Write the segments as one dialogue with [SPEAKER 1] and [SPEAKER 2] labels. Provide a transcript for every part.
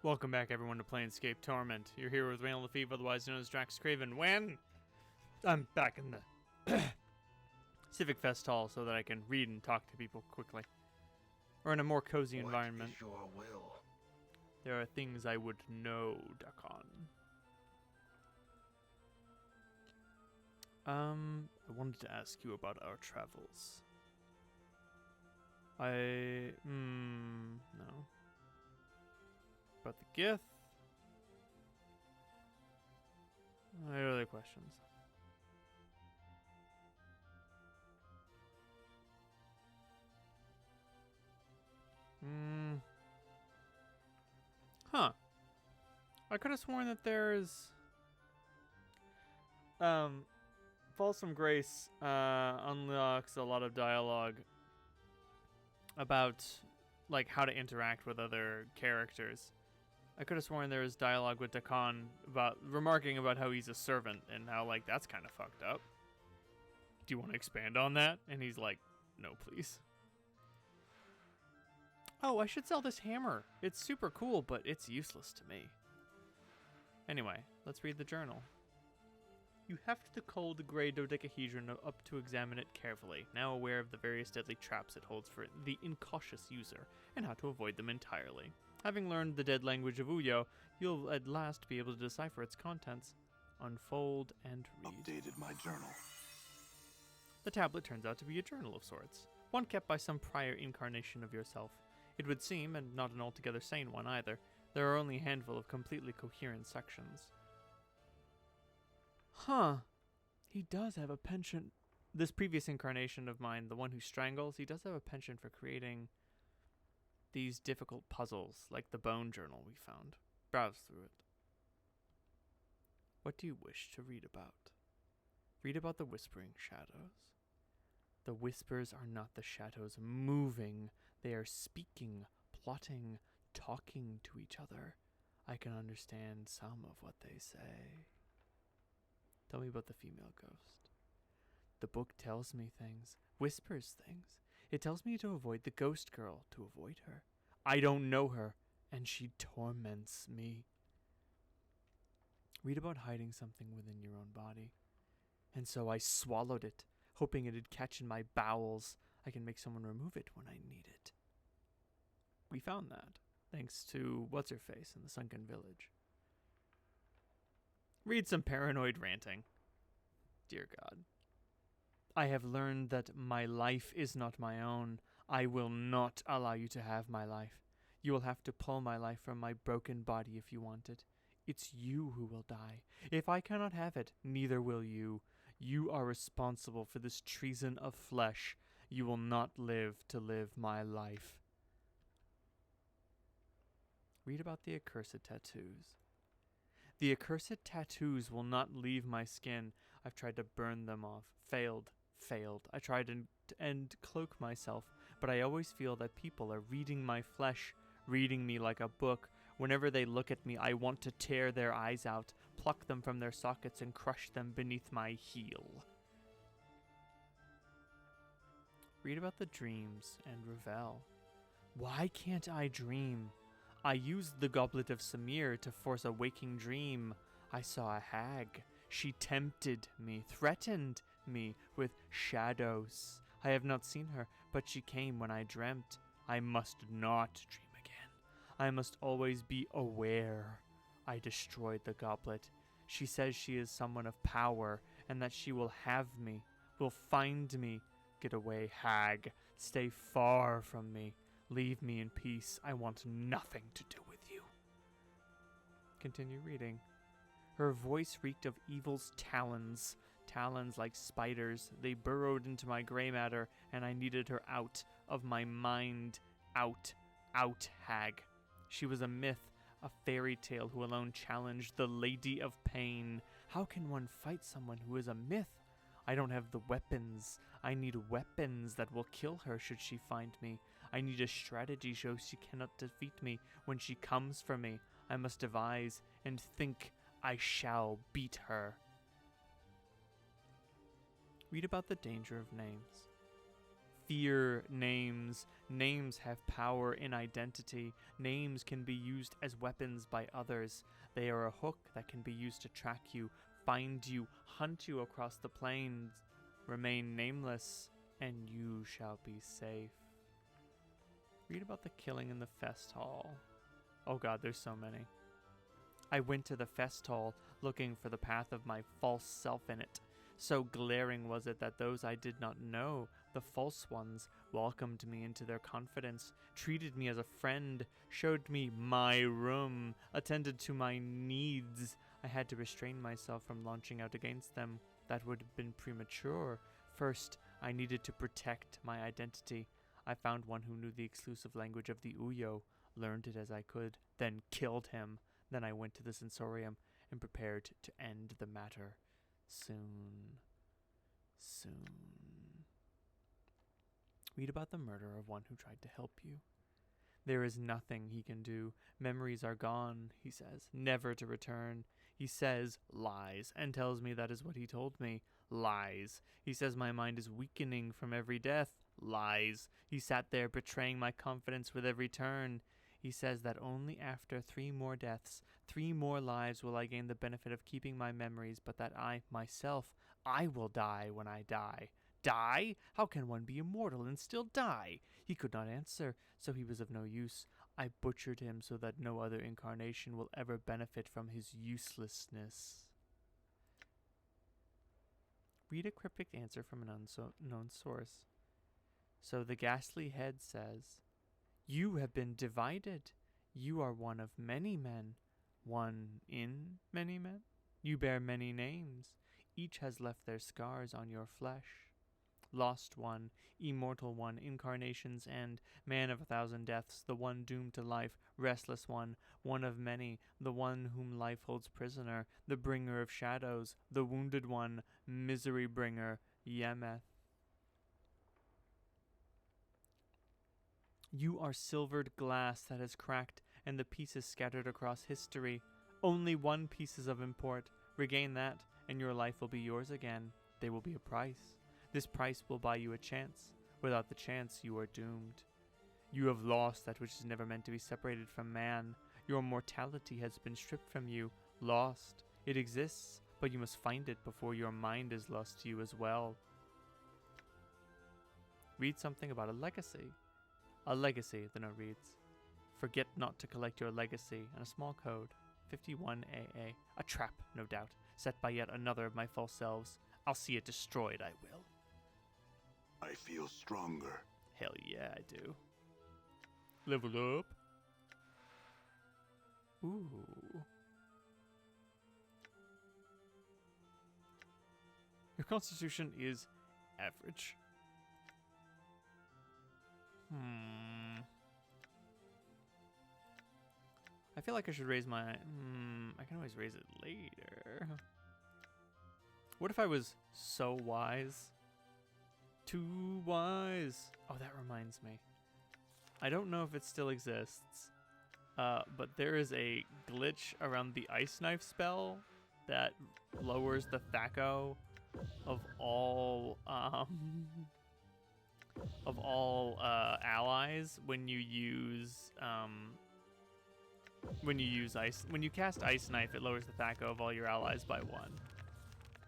[SPEAKER 1] Welcome back, everyone, to Planescape Torment. You're here with Raynald Lefebvre, otherwise known as DraxxKraven, when I'm back in the Civic Festhall so that I can read and talk to people quickly. Or in a more cozy environment.
[SPEAKER 2] What is your will?
[SPEAKER 1] There are things I would know, Dakon. I wanted to ask you about our travels. No. About the Gith? I have other questions. Huh. I could have sworn that there's Folsom Grace unlocks a lot of dialogue about like how to interact with other characters. I could have sworn there was dialogue with Dakon about remarking about how he's a servant and how like that's kind of fucked up. Do you want to expand on that? And he's like, no, please. Oh, I should sell this hammer. It's super cool, but it's useless to me. Anyway, let's read the journal. You heft the cold gray dodecahedron up to examine it carefully, now aware of the various deadly traps it holds for the incautious user, and how to avoid them entirely. Having learned the dead language of Uyo, you'll at last be able to decipher its contents. Unfold and read.
[SPEAKER 2] Updated my journal.
[SPEAKER 1] The tablet turns out to be a journal of sorts, one kept by some prior incarnation of yourself. It would seem, and not an altogether sane one either, there are only a handful of completely coherent sections. Huh. He does have a penchant. This previous incarnation of mine, the one who strangles, he does have a penchant for creating these difficult puzzles, like the bone journal we found. Browse through it. What do you wish to read about? Read about the whispering shadows. The whispers are not the shadows moving. They are speaking, plotting, talking to each other. I can understand some of what they say. Tell me about the female ghost. The book tells me things, whispers things. It tells me to avoid the ghost girl, to avoid her. I don't know her, and she torments me. Read about hiding something within your own body. And so I swallowed it, hoping it'd catch in my bowels. I can make someone remove it when I need it. We found that, thanks to What's-Her-Face in the Sunken Village. Read some paranoid ranting. Dear God. I have learned that my life is not my own. I will not allow you to have my life. You will have to pull my life from my broken body if you want it. It's you who will die. If I cannot have it, neither will you. You are responsible for this treason of flesh. You will not live to live my life. Read about the accursed tattoos. The accursed tattoos will not leave my skin. I've tried to burn them off. Failed. I tried to cloak myself, but I always feel that people are reading my flesh, reading me like a book. Whenever they look at me, I want to tear their eyes out, pluck them from their sockets, and crush them beneath my heel. Read about the dreams and revel. Why can't I dream? I used the Goblet of Samir to force a waking dream. I saw a hag. She tempted me, threatened me with shadows. I have not seen her, but she came when I dreamt. I must not dream again. I must always be aware. I destroyed the goblet. She says she is someone of power, and that she will have me, will find me. Get away, hag. Stay far from me. Leave me in peace. I want nothing to do with you. Continue reading. Her voice reeked of evil's talons. Talons like spiders. They burrowed into my gray matter, and I needed her out of my mind. Out, hag. She was a myth, a fairy tale who alone challenged the Lady of Pain. How can one fight someone who is a myth? I don't have the weapons. I need weapons that will kill her should she find me. I need a strategy so she cannot defeat me when she comes for me. I must devise and think. I shall beat her. Read about the danger of names. fear names. Names have power in identity. Names can be used as weapons by others. They are a hook that can be used to track you, find you, hunt you across the plains. Remain nameless, and you shall be safe. Read about the killing in the Festhall. Oh god, there's so many. I went to the Festhall looking for the path of my false self in it. So glaring was it that those I did not know, the false ones, welcomed me into their confidence, treated me as a friend, showed me my room, attended to my needs. I had to restrain myself from launching out against them. That would have been premature. First, I needed to protect my identity. I found one who knew the exclusive language of the Uyo, learned it as I could, then killed him. Then I went to the sensorium and prepared to end the matter. Soon. Read about the murder of one who tried to help you. There is nothing he can do. Memories are gone, he says, never to return. He says lies, and tells me that is what he told me. Lies. He says my mind is weakening from every death. Lies. He sat there betraying my confidence with every turn. He says that only after 3 more deaths, 3 more lives will I gain the benefit of keeping my memories, but that I, myself, I will die when I die. Die? How can one be immortal and still die? He could not answer, so he was of no use. I butchered him so that no other incarnation will ever benefit from his uselessness. Read a cryptic answer from an unknown source. So the ghastly head says, "You have been divided. You are one of many men. One in many men. You bear many names. Each has left their scars on your flesh. Lost one, immortal one, incarnation's end, man of 1,000 deaths, the one doomed to life, restless one of many, the one whom life holds prisoner, the bringer of shadows, the wounded one, misery bringer, Yemeth. You are silvered glass that has cracked, and the pieces scattered across history. Only one piece is of import. Regain that, and your life will be yours again. There will be a price. This price will buy you a chance. Without the chance, you are doomed. You have lost that which is never meant to be separated from man. Your mortality has been stripped from you. Lost. It exists, but you must find it before your mind is lost to you as well." Read something about a legacy. A legacy, the note reads. "Forget not to collect your legacy," and a small code. 51AA. A trap, no doubt, set by yet another of my false selves. I'll see it destroyed, I will.
[SPEAKER 2] I feel stronger.
[SPEAKER 1] Hell yeah, I do. Level up. Ooh. Your constitution is average. I feel like I should raise my... I can always raise it later. What if I was so wise? Too wise. Oh, that reminds me. I don't know if it still exists, but there is a glitch around the Ice Knife spell that lowers the THAC0 of all allies when you use when you cast Ice Knife. It lowers the THAC0 of all your allies by 1.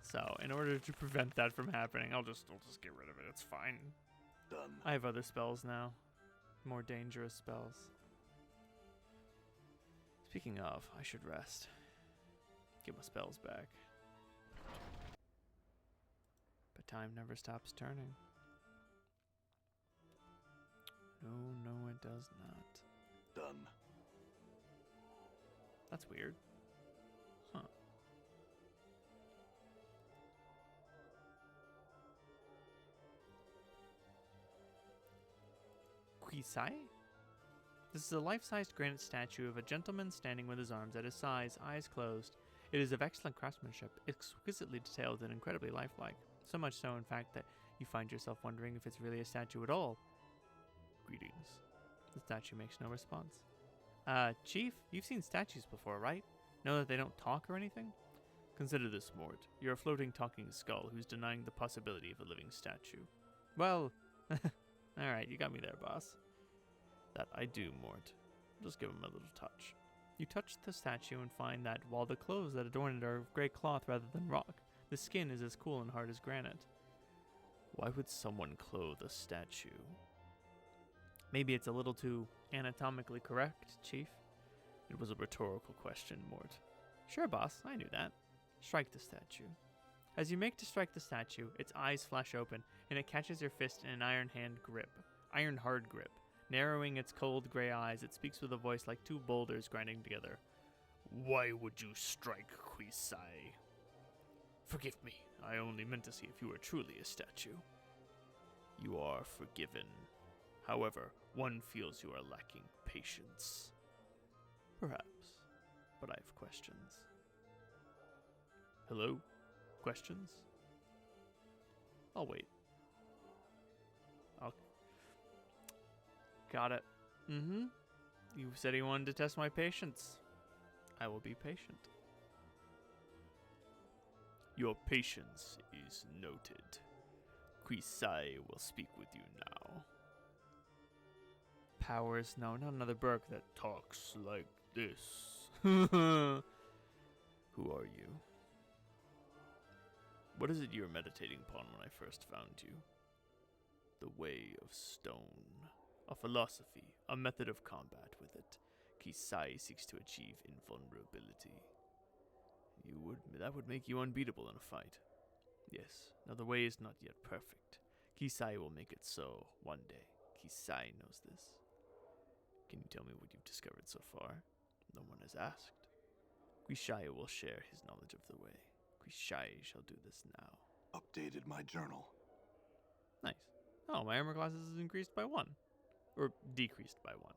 [SPEAKER 1] So in order to prevent that from happening, I'll just get rid of it. It's fine.
[SPEAKER 2] Done.
[SPEAKER 1] I have other spells now, more dangerous spells. Speaking of, I should rest. Get my spells back. But time never stops turning. No, it does not.
[SPEAKER 2] Done.
[SPEAKER 1] That's weird. Huh. Quisai? This is a life-sized granite statue of a gentleman standing with his arms at his sides, eyes closed. It is of excellent craftsmanship, exquisitely detailed and incredibly lifelike. So much so, in fact, that you find yourself wondering if it's really a statue at all. Greetings. The statue makes no response. Chief, you've seen statues before, right? Know that they don't talk or anything? Consider this, Mort. You're a floating talking skull who's denying the possibility of a living statue. Well, Alright, you got me there, boss. That I do, Mort. Just give him a little touch. You touch the statue and find that while the clothes that adorn it are of grey cloth rather than rock, the skin is as cool and hard as granite. Why would someone clothe a statue? Maybe it's a little too anatomically correct, Chief. It was a rhetorical question, Mort. Sure, boss, I knew that. Strike the statue. As you make to strike the statue, its eyes flash open, and it catches your fist in an iron hard grip. Narrowing its cold gray eyes, it speaks with a voice like two boulders grinding together. Why would you strike, Quisai? Forgive me, I only meant to see if you were truly a statue. You are forgiven. However, one feels you are lacking patience. Perhaps, but I have questions. Hello? Questions? I'll wait. Got it. You said you wanted to test my patience. I will be patient. Your patience is noted. Quisai will speak with you now. Powers? No, not another Burke that talks like this. Who are you? What is it you were meditating upon when I first found you? The way of stone. A philosophy, a method of combat with it. Quisai seeks to achieve invulnerability. That would make you unbeatable in a fight. Yes, now the way is not yet perfect. Quisai will make it so one day. Quisai knows this. Can you tell me what you've discovered so far? No one has asked. Quisai will share his knowledge of the way. Quisai shall do this now.
[SPEAKER 2] Updated my journal.
[SPEAKER 1] Nice. Oh, my armor classes is increased by 1. Or decreased by 1.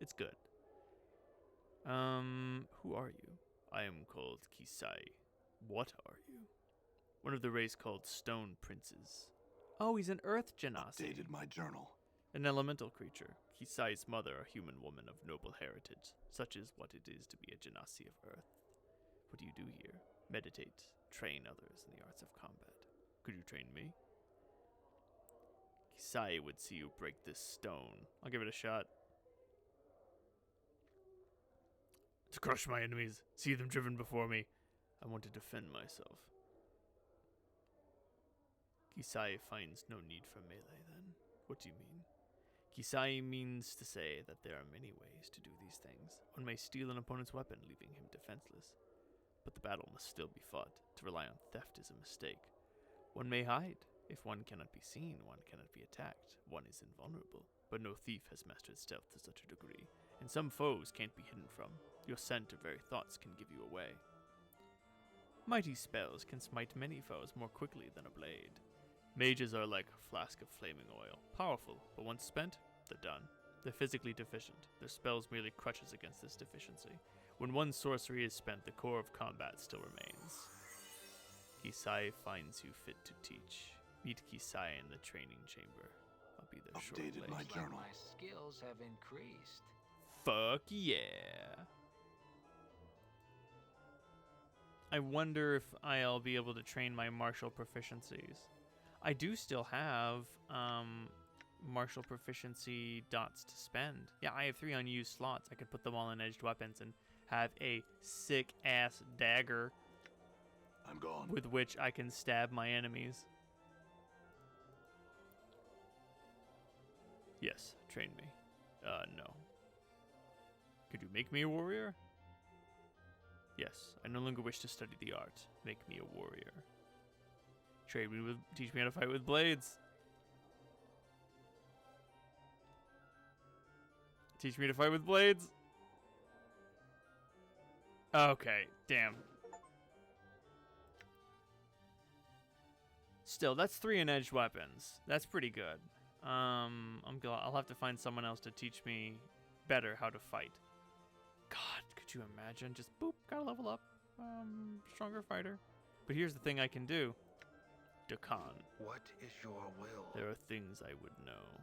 [SPEAKER 1] It's good. Who are you? I am called Quisai. What are you? One of the race called Stone Princes. Oh, he's an Earth Genasi.
[SPEAKER 2] Updated my journal.
[SPEAKER 1] An elemental creature. Quisai's mother, a human woman of noble heritage. Such is what it is to be a Genasi of Earth. What do you do here? Meditate. Train others in the arts of combat. Could you train me? Quisai would see you break this stone. I'll give it a shot. To crush my enemies, see them driven before me. I want to defend myself. Quisai finds no need for melee, then. What do you mean? Quisai means to say that there are many ways to do these things. One may steal an opponent's weapon, leaving him defenseless. But the battle must still be fought. To rely on theft is a mistake. One may hide. If one cannot be seen, one cannot be attacked. One is invulnerable. But no thief has mastered stealth to such a degree. And some foes can't be hidden from. Your scent or very thoughts can give you away. Mighty spells can smite many foes more quickly than a blade. Mages are like a flask of flaming oil. Powerful, but once spent, they're done. They're physically deficient. Their spells merely crutches against this deficiency. When one sorcery is spent, the core of combat still remains. Quisai finds you fit to teach. Meet Quisai in the training chamber. I'll be there shortly.
[SPEAKER 2] Updated my journal.
[SPEAKER 3] My skills have increased.
[SPEAKER 1] Fuck yeah. I wonder if I'll be able to train my martial proficiencies. I do still have martial proficiency dots to spend. Yeah, I have 3 unused slots. I could put them all in edged weapons and have a sick-ass dagger
[SPEAKER 2] I'm gone.
[SPEAKER 1] with which I can stab my enemies. Yes, train me. No. Could you make me a warrior? Yes, I no longer wish to study the art. Make me a warrior. Teach me how to fight with blades. Teach me to fight with blades. Okay, damn. Still, that's 3 in-edged weapons. That's pretty good. I'll have to find someone else to teach me better how to fight. God, could you imagine? Just boop, gotta level up. Stronger fighter. But here's the thing I can do. Dakan.
[SPEAKER 3] What is your will?
[SPEAKER 1] There are things I would know.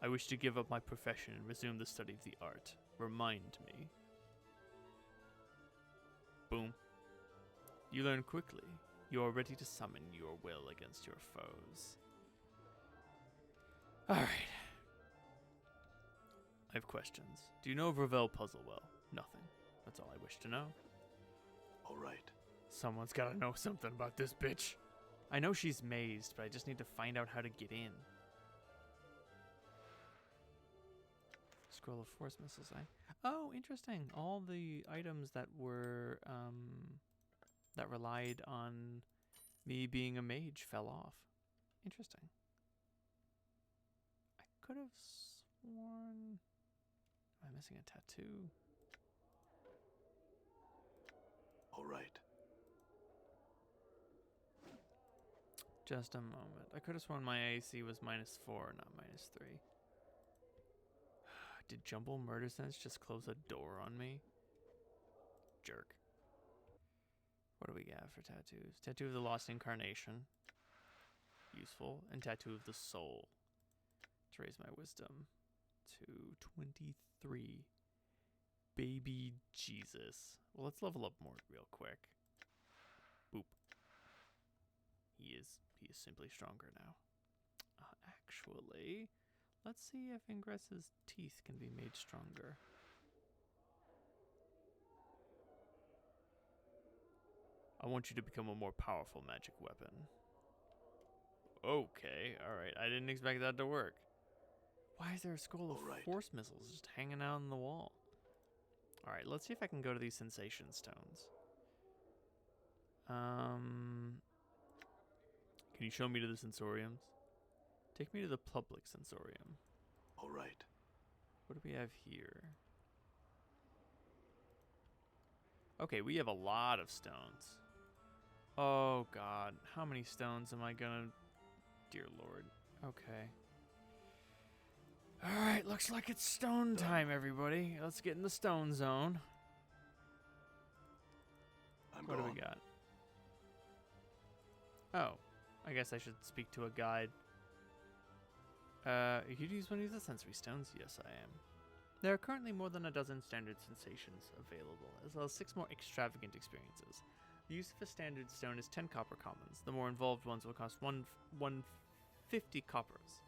[SPEAKER 1] I wish to give up my profession and resume the study of the art. Remind me. Boom. You learn quickly. You are ready to summon your will against your foes. Alright. I have questions. Do you know of Ravel puzzle well? Nothing. That's all I wish to know.
[SPEAKER 2] All right.
[SPEAKER 1] Someone's gotta know something about this bitch. I know she's mazed, but I just need to find out how to get in. Scroll of force missiles, Oh, interesting. All the items that were, that relied on me being a mage fell off. Interesting. I could have sworn... Am I missing a tattoo?
[SPEAKER 2] All right.
[SPEAKER 1] Just a moment. I could have sworn my AC was -4, not -3. Did Jumble Murder Sense just close a door on me? Jerk. What do we got for tattoos? Tattoo of the Lost Incarnation. Useful. And Tattoo of the Soul. To raise my wisdom to 23. Baby Jesus. Well, let's level up more real quick. Boop. He is simply stronger now. Actually, let's see if Ingress's teeth can be made stronger. I want you to become a more powerful magic weapon. Okay, alright. I didn't expect that to work. Why is there a scroll of force missiles just hanging out on the wall? Alright, let's see if I can go to these sensation stones. Can you show me to the sensoriums? Take me to the public sensorium.
[SPEAKER 2] All right.
[SPEAKER 1] What do we have here? Okay, we have a lot of stones. Oh god, how many stones am I gonna... Dear lord. Okay. Alright, looks like it's stone time, everybody. Let's get in the stone zone. What do we got? Oh, I guess I should speak to a guide. You use one of the sensory stones? Yes, I am. There are currently more than a dozen standard sensations available, as well as 6 more extravagant experiences. The use of a standard stone is 10 copper commons. The more involved ones will cost 150 coppers.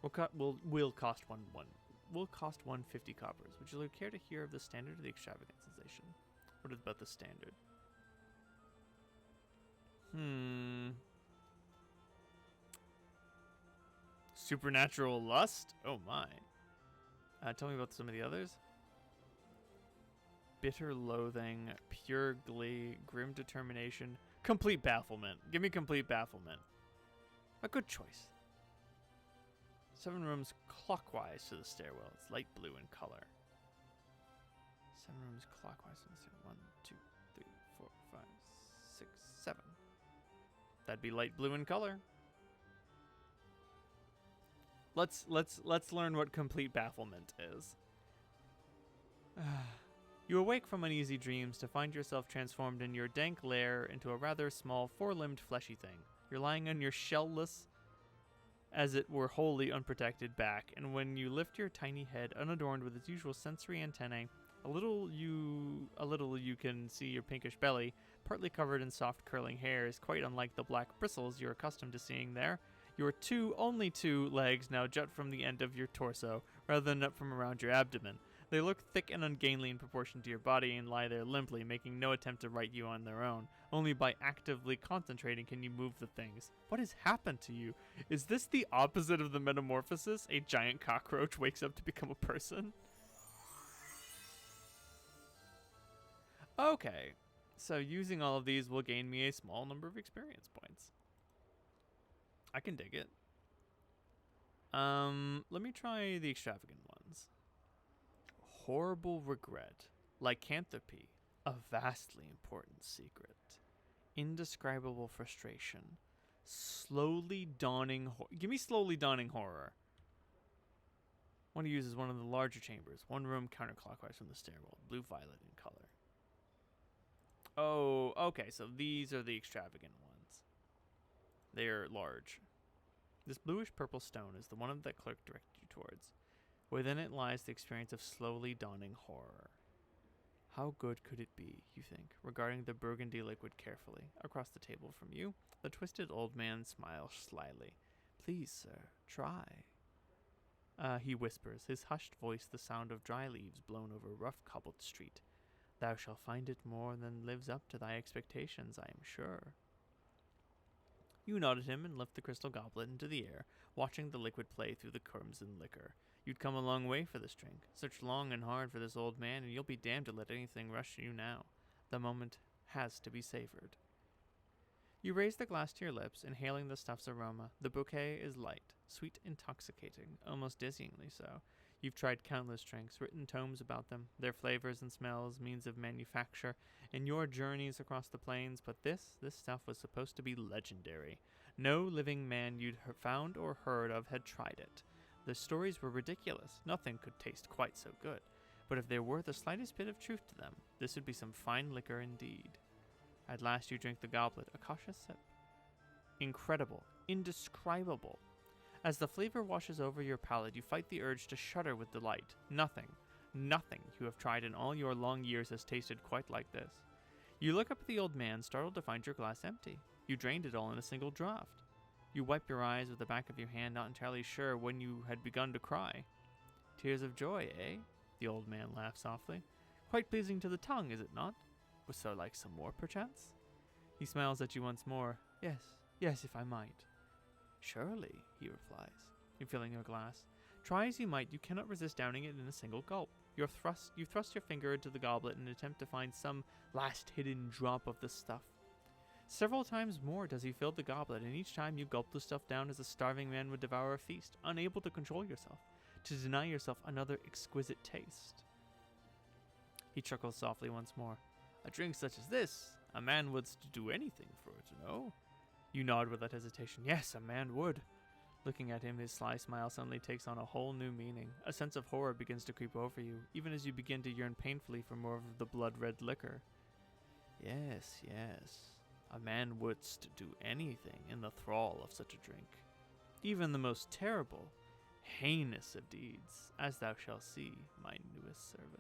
[SPEAKER 1] Will cost 150 coppers. Would you care to hear of the standard or the extravagant sensation? What about the standard? Supernatural lust? Oh my. Tell me about some of the others. Bitter loathing, pure glee, grim determination, complete bafflement. Give me complete bafflement. A good choice. 7 rooms clockwise to the stairwell. It's light blue in color. 7 rooms clockwise to the stairwell. 1, 2, 3, 4, 5, 6, 7. That'd be light blue in color. Let's learn what complete bafflement is. You awake from uneasy dreams to find yourself transformed in your dank lair into a rather small 4-limbed fleshy thing. You're lying on your shell-less, as it were wholly unprotected back, and when you lift your tiny head unadorned with its usual sensory antennae, a little you can see your pinkish belly, partly covered in soft curling hairs, quite unlike the black bristles you're accustomed to seeing there. Your only two legs now jut from the end of your torso, rather than up from around your abdomen. They look thick and ungainly in proportion to your body and lie there limply, making no attempt to right you on their own. Only by actively concentrating can you move the things. What has happened to you? Is this the opposite of the metamorphosis? A giant cockroach wakes up to become a person? Okay, so using all of these will gain me a small number of experience points. I can dig it. Let me try the extravagant ones. Horrible regret. Lycanthropy. A vastly important secret. Indescribable frustration. Slowly dawning give me slowly dawning horror. Want to use as one of the larger chambers. 1 room counterclockwise from the stairwell. Blue-violet in color. Oh, okay, so these are the extravagant ones. They're large. This bluish-purple stone is the one that clerk directed you towards. Within it lies the experience of slowly dawning horror. How good could it be, you think, regarding the burgundy liquid carefully. Across the table from you, the twisted old man smiles slyly. Please, sir, try. He whispers, his hushed voice the sound of dry leaves blown over rough cobbled street. Thou shalt find it more than lives up to thy expectations, I am sure. You nod at him and lift the crystal goblet into the air, watching the liquid play through the crimson liquor. You'd come a long way for this drink. Search long and hard for this old man, and you'll be damned to let anything rush you now. The moment has to be savored. You raise the glass to your lips, inhaling the stuff's aroma. The bouquet is light, sweet, intoxicating, almost dizzyingly so. You've tried countless drinks, written tomes about them, their flavors and smells, means of manufacture, in your journeys across the plains, but this stuff was supposed to be legendary. No living man you'd found or heard of had tried it. The stories were ridiculous. Nothing could taste quite so good. But if there were the slightest bit of truth to them, this would be some fine liquor indeed. At last you drink the goblet, a cautious sip. Incredible, indescribable. As the flavor washes over your palate, you fight the urge to shudder with delight. Nothing you have tried in all your long years has tasted quite like this. You look up at the old man, startled to find your glass empty. You drained it all in a single draught. You wipe your eyes with the back of your hand, not entirely sure when you had begun to cry. Tears of joy, eh? The old man laughed softly. Quite pleasing to the tongue, is it not? Would so like some more, perchance? He smiles at you once more. Yes, if I might. Surely, he replies, refilling your glass. Try as you might, you cannot resist downing it in a single gulp. You thrust your finger into the goblet in an attempt to find some last hidden drop of the stuff. Several times more does he fill the goblet, and each time you gulp the stuff down as a starving man would devour a feast, unable to control yourself, to deny yourself another exquisite taste. He chuckles softly once more. A drink such as this, a man would do anything for it, no? You nod without hesitation. Yes, a man would. Looking at him, his sly smile suddenly takes on a whole new meaning. A sense of horror begins to creep over you, even as you begin to yearn painfully for more of the blood-red liquor. Yes. A man wouldst do anything in the thrall of such a drink. Even the most terrible, heinous of deeds, as thou shalt see, my newest servant.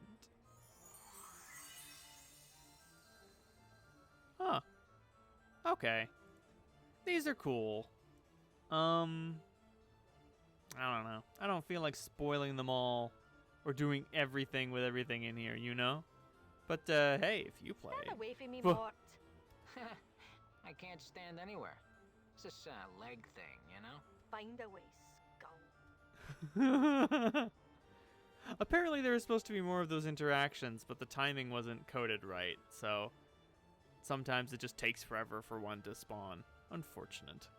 [SPEAKER 1] Huh. Okay. These are cool. I don't know. I don't feel like spoiling them all or doing everything with everything in here, you know? But, hey, if you play...
[SPEAKER 4] Stand away from me, Mort.
[SPEAKER 3] I can't stand anywhere. It's this leg thing, you know?
[SPEAKER 4] Find a way, skull.
[SPEAKER 1] Apparently there was supposed to be more of those interactions, but the timing wasn't coded right, so... Sometimes it just takes forever for one to spawn. Unfortunate.